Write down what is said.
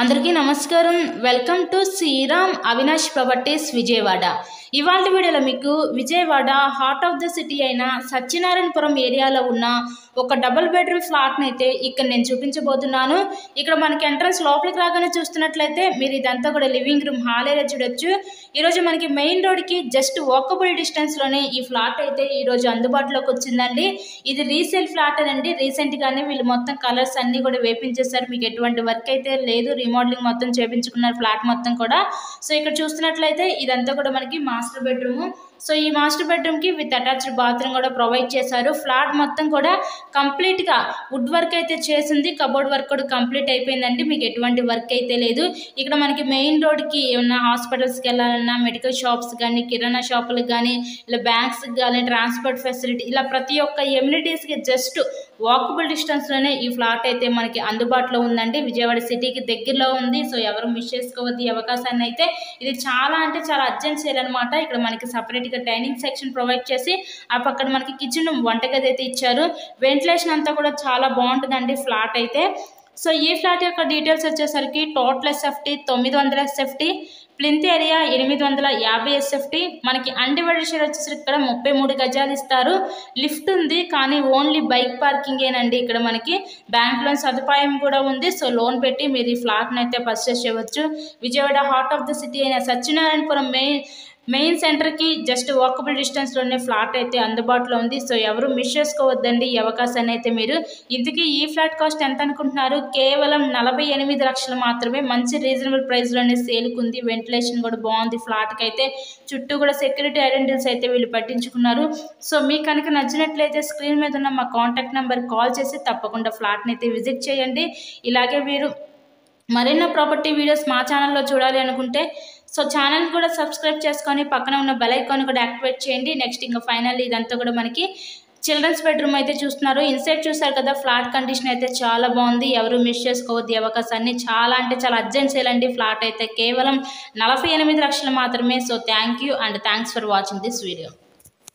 అందరికీ నమస్కారం. Welcome to Sriram Avinash properties Vijayawada. ఇవాళ వీడియోలో మీకు Vijayawada heart of the city అయిన సత్యనారాయణపురం ఏరియాలో ఉన్న ఒక డబుల్ బెడ్రూమ్ ఫ్లాట్ని అయితే ఇక్కడ నేను చూపించబోతున్నాను. ఇక్కడ మనకి ఎంట్రన్స్ లోపలికి రాగానే చూస్తున్నట్లయితే మీరు ఇదంతా కూడా లివింగ్ రూమ్ హాల్ ఏరియా చూడొచ్చు. ఈరోజు మనకి మెయిన్ రోడ్కి జస్ట్ వాకబుల్ డిస్టెన్స్లోనే ఈ ఫ్లాట్ అయితే ఈరోజు అందుబాటులోకి వచ్చిందండి. ఇది రీసేల్ ఫ్లాట్ అనండి. రీసెంట్గానే వీళ్ళు మొత్తం కలర్స్ అన్నీ కూడా వేపించేస్తారు. మీకు ఎటువంటి వర్క్ అయితే లేదు, రీమోడలింగ్ మొత్తం చేపించుకున్నారు ఫ్లాట్ మొత్తం కూడా. సో ఇక్కడ చూస్తున్నట్లయితే ఇదంతా కూడా మనకి మాస్టర్ బెడ్రూమ్. సో ఈ మాస్టర్ బెడ్రూమ్కి విత్ అటాచ్డ్ బాత్రూమ్ కూడా ప్రొవైడ్ చేశారు. ఫ్లాట్ మొత్తం కూడా కంప్లీట్గా వుడ్ వర్క్ అయితే చేసింది. కబోర్డ్ వర్క్ కూడా కంప్లీట్ అయిపోయిందండి. మీకు ఎటువంటి వర్క్ అయితే లేదు. ఇక్కడ మనకి మెయిన్ రోడ్కి ఏమన్నా హాస్పిటల్స్కి వెళ్ళాలన్నా, మెడికల్ షాప్స్ కానీ, కిరాణా షాపులకు కానీ, ఇలా బ్యాంక్స్కి కానీ, ట్రాన్స్పోర్ట్ ఫెసిలిటీ, ఇలా ప్రతి ఒక్క ఎమ్యూనిటీస్కి జస్ట్ వాకబుల్ డిస్టెన్స్లోనే ఈ ఫ్లాట్ అయితే మనకి అందుబాటులో ఉందండి. విజయవాడ సిటీకి దగ్గరలో ఉంది. సో ఎవరు మిస్ చేసుకోవద్దు ఈ అవకాశాన్ని అయితే. ఇది చాలా అంటే చాలా అర్జెంట్ సేల్ అనమాట. ఇక్కడ మనకి సపరేట్గా డైనింగ్ సెక్షన్ ప్రొవైడ్ చేసి ఆ పక్కన మనకి కిచెన్ వంటగది అయితే ఇచ్చారు. వెంటిలేషన్ అంతా కూడా చాలా బాగుంటుందండి ఫ్లాట్ అయితే. సో ఈ ఫ్లాట్ యొక్క డీటెయిల్స్ వచ్చేసరికి total SFT 900 SFT, plinth area 850 SFT, మనకి అన్డివైడెడ్ షేర్ వచ్చేసరికి ఇక్కడ 33 గజాలు ఇస్తారు. లిఫ్ట్ ఉంది కానీ ఓన్లీ బైక్ పార్కింగేనండి. ఇక్కడ మనకి బ్యాంక్ లోన్ సదుపాయం కూడా ఉంది. సో లోన్ పెట్టి మీరు ఈ ఫ్లాట్ని అయితే పర్చేస్ చేయవచ్చు. Vijayawada heart of the city అయిన సత్యనారాయణపురం మెయిన్ సెంటర్కి జస్ట్ వాకబుల్ డిస్టెన్స్లోనే ఫ్లాట్ అయితే అందుబాటులో ఉంది. సో ఎవరు మిస్ చేసుకోవద్దండి ఈ అవకాశాన్ని అయితే మీరు. ఇందుకీ ఈ ఫ్లాట్ కాస్ట్ ఎంత అనుకుంటున్నారు? కేవలం 48 లక్షలు మాత్రమే. మంచి రీజనబుల్ ప్రైస్లోనే సేల్కుంది. వెంటిలేషన్ కూడా బాగుంది ఫ్లాట్కి అయితే. చుట్టూ కూడా సెక్యూరిటీ ఐడెంటిటీస్ అయితే వీళ్ళు పట్టించుకున్నారు. సో మీకు కనుక నచ్చినట్లయితే స్క్రీన్ మీద ఉన్న మా కాంటాక్ట్ నెంబర్ కాల్ చేసి తప్పకుండా ఫ్లాట్ని అయితే విజిట్ చేయండి. ఇలాగే మీరు మరెన్నో ప్రాపర్టీ వీడియోస్ మా ఛానల్లో చూడాలి అనుకుంటే సో ఛానల్ కూడా సబ్స్క్రైబ్ చేసుకొని పక్కన ఉన్న బెల్ ఐకాన్ కూడా యాక్టివేట్ చేయండి. నెక్స్ట్ ఇంకా ఫైనల్లీ ఇదంతా కూడా మనకి చిల్డ్రన్స్ బెడ్రూమ్ అయితే చూస్తున్నారు. ఇన్సైడ్ చూసారు కదా, ఫ్లాట్ కండిషన్ అయితే చాలా బాగుంది. ఎవరు మిస్ చేసుకోవద్దు ఈ అవకాశాన్ని. చాలా అంటే చాలా అర్జెంట్ సేల్ అండి. ఫ్లాట్ అయితే కేవలం 48 లక్షలు మాత్రమే. So thank you and thanks for watching this video.